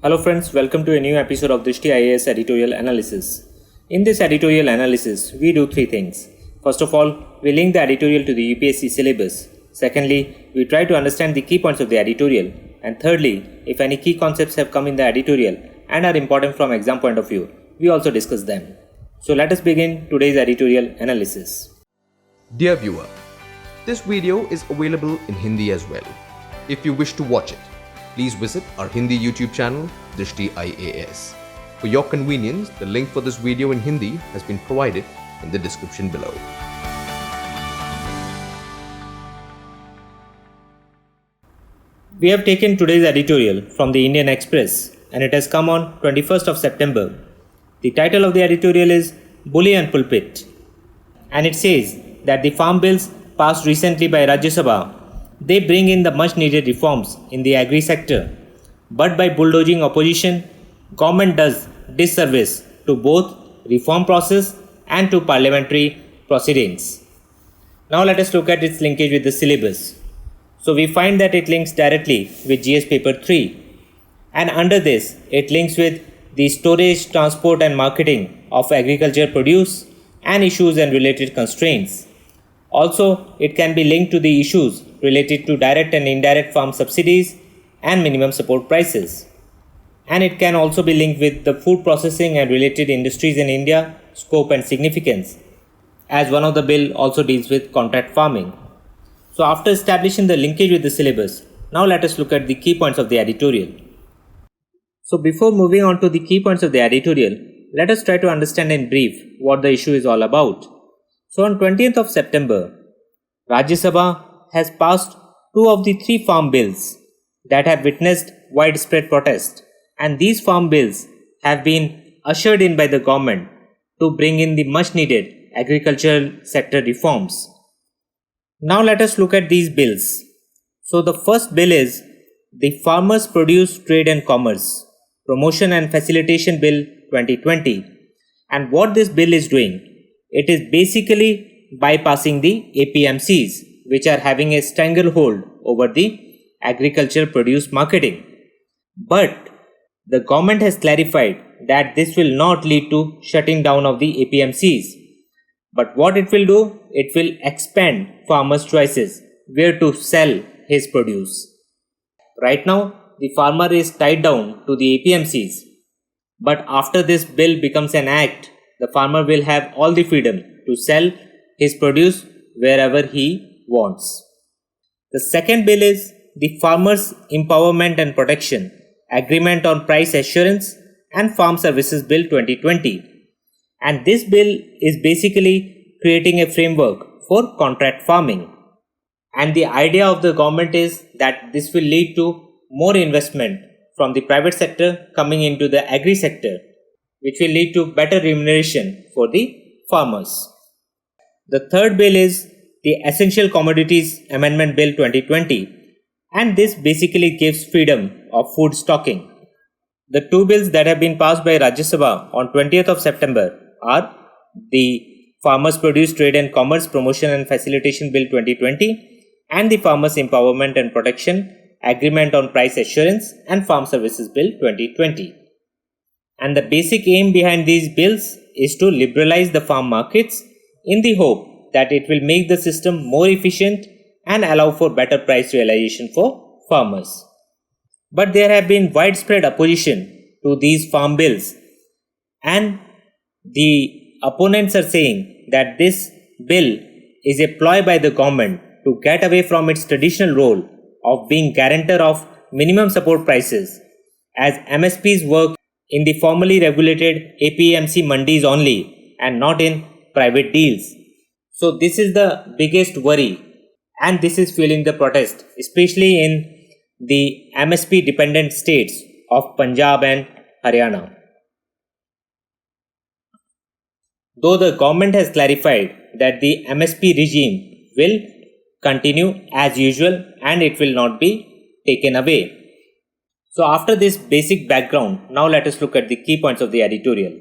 Hello friends, welcome to a new episode of Drishti IAS Editorial Analysis. In this editorial analysis, we do three things. First of all, we link the editorial to the UPSC syllabus. Secondly, we try to understand the key points of the editorial. And thirdly, if any key concepts have come in the editorial and are important from exam point of view, we also discuss them. So let us begin today's editorial analysis. Dear viewer, this video is available in Hindi as well. If you wish to watch it, please visit our Hindi YouTube channel, Drishti IAS. For your convenience, the link for this video in Hindi has been provided in the description below. We have taken today's editorial from the Indian Express and it has come on 21st of September. The title of the editorial is Bully and Pulpit, and it says that the farm bills passed recently by Rajya Sabha, they bring in the much needed reforms in the agri sector, but by bulldozing opposition, government does disservice to both reform process and to parliamentary proceedings. Now let us look at its linkage with the syllabus. So we find that it links directly with GS paper 3, and under this it links with the storage, transport and marketing of agriculture produce and issues and related constraints. Also, it can be linked to the issues related to direct and indirect farm subsidies and minimum support prices. And it can also be linked with the food processing and related industries in India, scope and significance, as one of the bill also deals with contract farming. So after establishing the linkage with the syllabus, now let us look at the key points of the editorial. So before moving on to the key points of the editorial, let us try to understand in brief what the issue is all about. So on 20th of September, Rajya Sabha has passed two of the three farm bills that have witnessed widespread protest, and these farm bills have been ushered in by the government to bring in the much needed agricultural sector reforms. Now let us look at these bills. So the first bill is the Farmers Produce Trade and Commerce Promotion and Facilitation Bill 2020, and what this bill is doing, it is basically bypassing the APMCs, which are having a stranglehold over the agricultural produce marketing. But the government has clarified that this will not lead to shutting down of the APMCs. But what it will do, it will expand farmers' choices where to sell his produce. Right now, the farmer is tied down to the APMCs. But after this bill becomes an act, the farmer will have all the freedom to sell his produce wherever he wants. The second bill is the Farmers Empowerment and Protection Agreement on Price Assurance and Farm Services Bill 2020. And this bill is basically creating a framework for contract farming. And the idea of the government is that this will lead to more investment from the private sector coming into the agri sector, which will lead to better remuneration for the farmers. The third bill is the Essential Commodities Amendment Bill 2020, and this basically gives freedom of food stocking. The two bills that have been passed by Rajya Sabha on 20th of September are the Farmers Produce Trade and Commerce Promotion and Facilitation Bill 2020 and the Farmers Empowerment and Protection Agreement on Price Assurance and Farm Services Bill 2020. And the basic aim behind these bills is to liberalize the farm markets in the hope that it will make the system more efficient and allow for better price realization for farmers. But there have been widespread opposition to these farm bills, and the opponents are saying that this bill is a ploy by the government to get away from its traditional role of being guarantor of minimum support prices, as MSPs work in the formally regulated APMC mandis only and not in private deals. So this is the biggest worry, and this is fueling the protest, especially in the MSP dependent states of Punjab and Haryana. Though the government has clarified that the MSP regime will continue as usual and it will not be taken away. So after this basic background, now let us look at the key points of the editorial.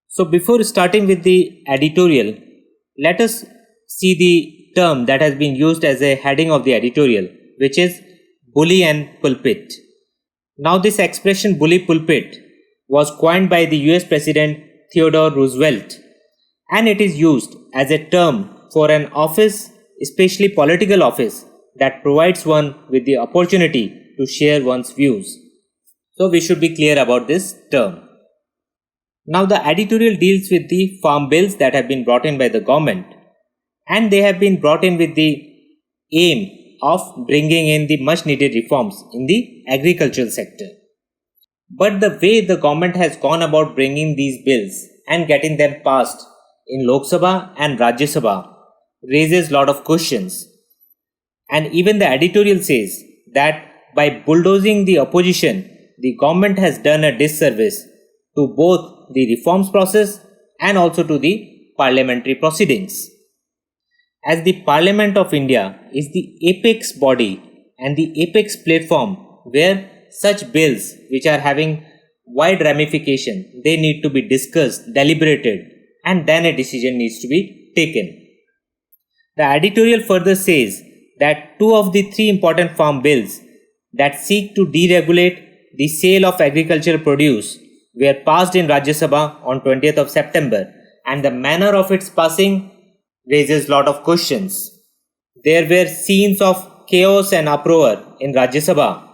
So before starting with the editorial, let us see the term that has been used as a heading of the editorial, which is bully and pulpit. Now, this expression bully pulpit was coined by the US President Theodore Roosevelt, and it is used as a term for an office, especially political office, that provides one with the opportunity to share one's views. So, we should be clear about this term. Now, the editorial deals with the farm bills that have been brought in by the government, and they have been brought in with the aim of bringing in the much needed reforms in the agricultural sector. But the way the government has gone about bringing these bills and getting them passed in Lok Sabha and Rajya Sabha raises a lot of questions. And even the editorial says that by bulldozing the opposition, the government has done a disservice to both the reforms process and also to the parliamentary proceedings. As the Parliament of India is the apex body and the apex platform where such bills which are having wide ramification, they need to be discussed, deliberated, and then a decision needs to be taken. The editorial further says that two of the three important farm bills that seek to deregulate the sale of agricultural produce were passed in Rajya Sabha on 20th of September, and the manner of its passing raises lot of questions. There were scenes of chaos and uproar in Rajya Sabha,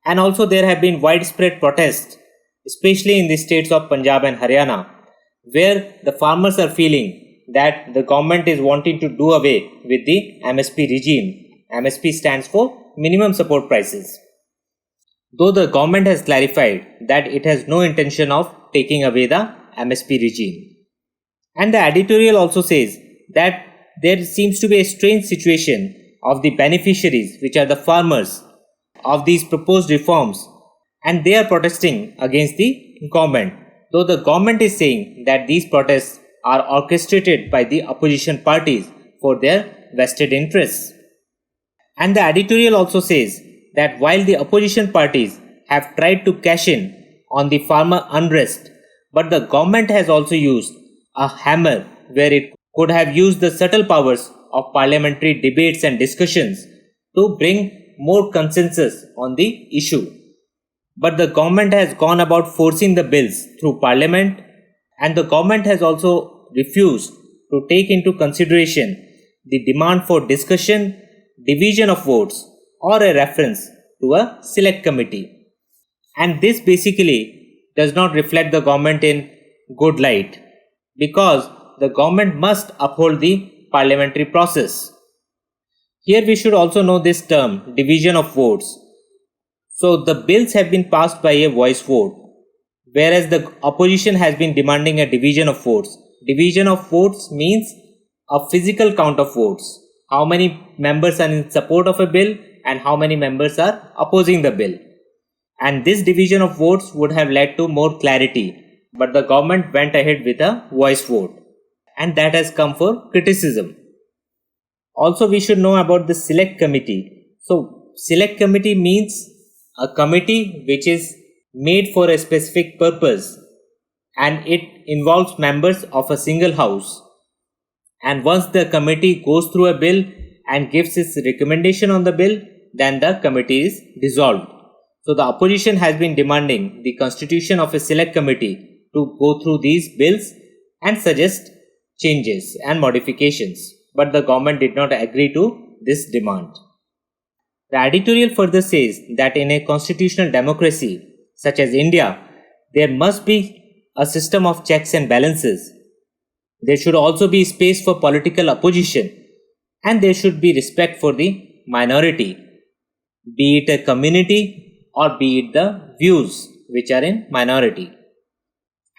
and also there have been widespread protests, especially in the states of Punjab and Haryana, where the farmers are feeling that the government is wanting to do away with the MSP regime. MSP stands for minimum support prices. Though the government has clarified that it has no intention of taking away the MSP regime. And the editorial also says that there seems to be a strange situation of the beneficiaries, which are the farmers, of these proposed reforms, and they are protesting against the government, though the government is saying that these protests are orchestrated by the opposition parties for their vested interests. And the editorial also says that while the opposition parties have tried to cash in on the farmer unrest, but the government has also used a hammer where it could have used the subtle powers of parliamentary debates and discussions to bring more consensus on the issue. But the government has gone about forcing the bills through parliament, and the government has also refused to take into consideration the demand for discussion, division of votes, or a reference to a select committee. And this basically does not reflect the government in good light, because the government must uphold the parliamentary process. Here we should also know this term, division of votes. So the bills have been passed by a voice vote, whereas the opposition has been demanding a division of votes. Division of votes means a physical count of votes. How many members are in support of a bill and how many members are opposing the bill. And this division of votes would have led to more clarity, but the government went ahead with a voice vote, and that has come for criticism. Also, we should know about the select committee. So, select committee means a committee which is made for a specific purpose, and it involves members of a single house. And once the committee goes through a bill and gives its recommendation on the bill, then the committee is dissolved. So the opposition has been demanding the constitution of a select committee to go through these bills and suggest changes and modifications, but the government did not agree to this demand. The editorial further says that in a constitutional democracy such as India, there must be a system of checks and balances. There should also be space for political opposition, and there should be respect for the minority, be it a community or be it the views which are in minority.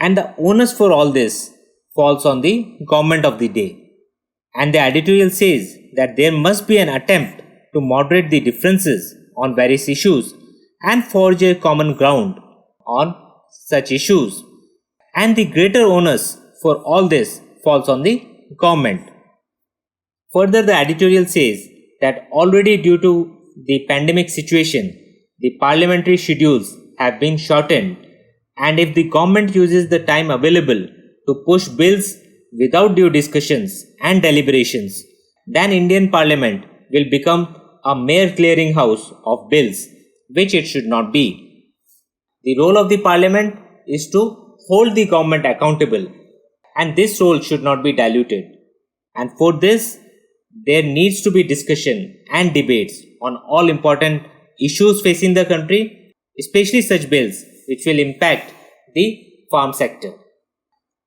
And the onus for all this falls on the government of the day. And the editorial says that there must be an attempt to moderate the differences on various issues and forge a common ground on such issues. And the greater onus for all this falls on the government. Further, the editorial says that already due to the pandemic situation, the parliamentary schedules have been shortened, and if the government uses the time available to push bills without due discussions and deliberations, then Indian Parliament will become a mere clearinghouse of bills which it should not be. The role of the parliament is to hold the government accountable, and this role should not be diluted. And for this, there needs to be discussion and debates on all important issues facing the country, especially such bills which will impact the farm sector.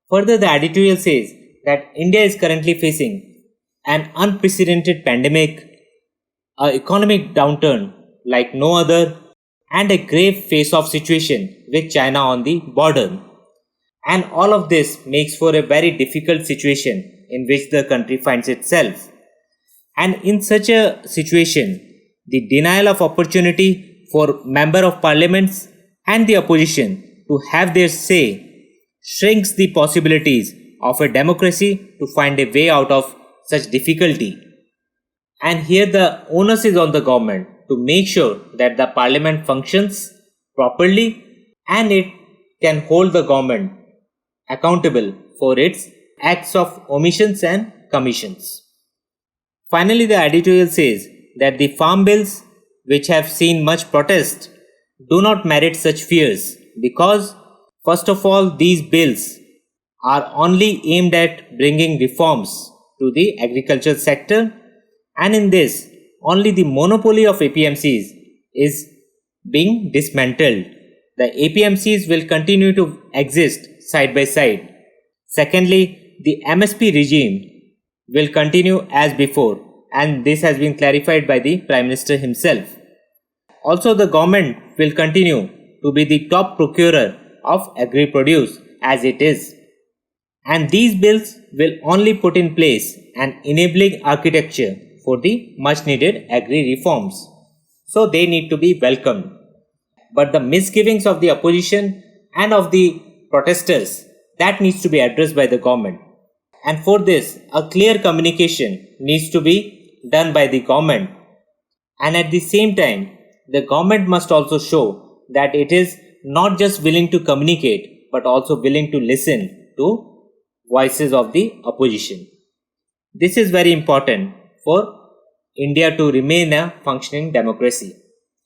Further, the editorial says that India is currently facing an unprecedented pandemic, an economic downturn like no other, and a grave face-off situation with China on the border. And all of this makes for a very difficult situation in which the country finds itself. And in such a situation, the denial of opportunity for member of parliaments and the opposition to have their say shrinks the possibilities of a democracy to find a way out of such difficulty. And here the onus is on the government to make sure that the parliament functions properly and it can hold the government accountable for its acts of omissions and commissions. Finally, the editorial says that the farm bills, which have seen much protest, do not merit such fears because, first of all, these bills are only aimed at bringing reforms to the agricultural sector, and in this, only the monopoly of APMCs is being dismantled. The APMCs will continue to exist side by side. Secondly, the MSP regime will continue as before, and this has been clarified by the Prime Minister himself. Also, the government will continue to be the top procurer of agri-produce as it is. And these bills will only put in place an enabling architecture for the much needed agri reforms. So they need to be welcomed. But the misgivings of the opposition and of the protesters, that needs to be addressed by the government. And for this, a clear communication needs to be done by the government. And at the same time, the government must also show that it is not just willing to communicate, but also willing to listen to voices of the opposition. This is very important for India to remain a functioning democracy.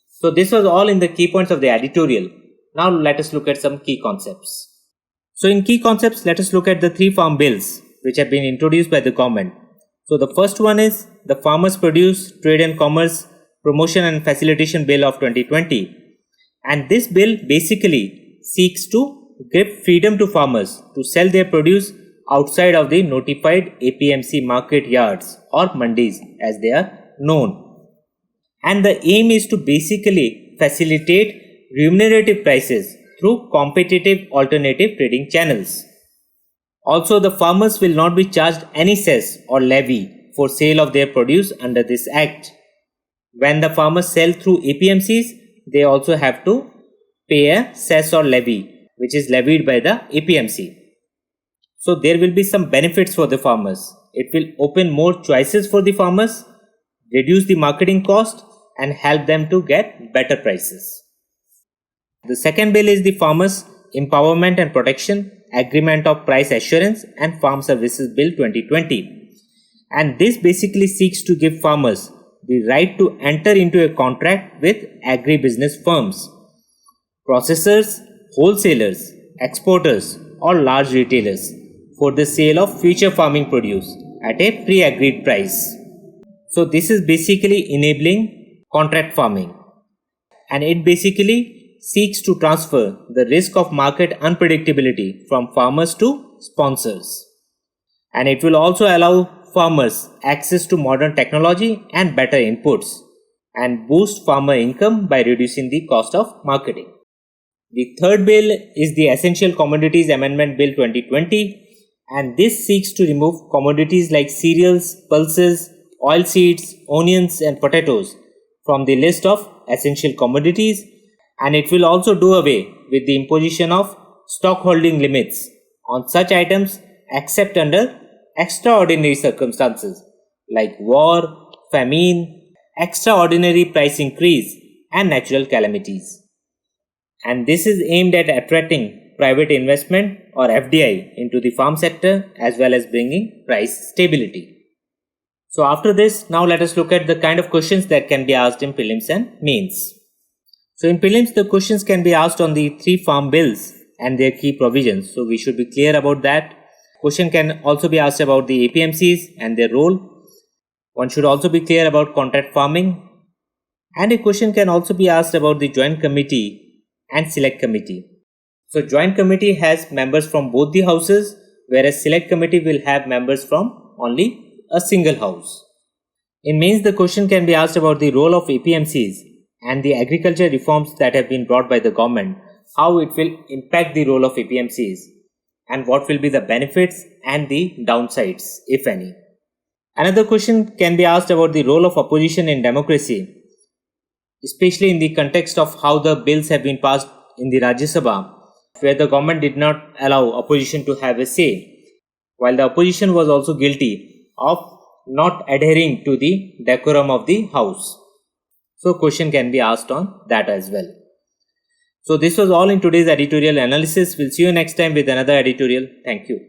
So this was all in the key points of the editorial. Now let us look at some key concepts. So in key concepts, let us look at the 3 farm bills which have been introduced by the government. So the first one is the Farmers Produce Trade and Commerce Promotion and Facilitation Bill of 2020. And this bill basically seeks to give freedom to farmers to sell their produce outside of the notified APMC market yards or mandis as they are known. And the aim is to basically facilitate remunerative prices through competitive alternative trading channels. Also, the farmers will not be charged any cess or levy for sale of their produce under this act. When the farmers sell through APMCs, they also have to pay a cess or levy which is levied by the APMC. So there will be some benefits for the farmers. It will open more choices for the farmers, reduce the marketing cost and help them to get better prices. The second bill is the Farmers Empowerment and Protection Agreement of Price Assurance and Farm Services Bill 2020. And this basically seeks to give farmers the right to enter into a contract with agribusiness firms, processors, wholesalers, exporters or large retailers for the sale of future farming produce at a pre-agreed price. So this is basically enabling contract farming, and it basically seeks to transfer the risk of market unpredictability from farmers to sponsors. And it will also allow farmers access to modern technology and better inputs and boost farmer income by reducing the cost of marketing. The third bill is the Essential Commodities Amendment Bill 2020, and this seeks to remove commodities like cereals, pulses, oilseeds, onions and potatoes from the list of essential commodities, and it will also do away with the imposition of stock holding limits on such items except under extraordinary circumstances like war, famine, extraordinary price increase and natural calamities. And this is aimed at attracting private investment or FDI into the farm sector as well as bringing price stability. So after this, now let us look at the kind of questions that can be asked in prelims and mains. So in prelims, the questions can be asked on the 3 farm bills and their key provisions. So we should be clear about that. Question can also be asked about the APMCs and their role. One should also be clear about contract farming. And a question can also be asked about the joint committee and select committee. So joint committee has members from both the houses, whereas select committee will have members from only a single house. In mains, the question can be asked about the role of APMCs and the agriculture reforms that have been brought by the government, how it will impact the role of APMCs, and what will be the benefits and the downsides, if any. Another question can be asked about the role of opposition in democracy, especially in the context of how the bills have been passed in the Rajya Sabha, where the government did not allow opposition to have a say, while the opposition was also guilty of not adhering to the decorum of the house. So question can be asked on that as well. So this was all in today's editorial analysis. We'll see you next time with another editorial. Thank you.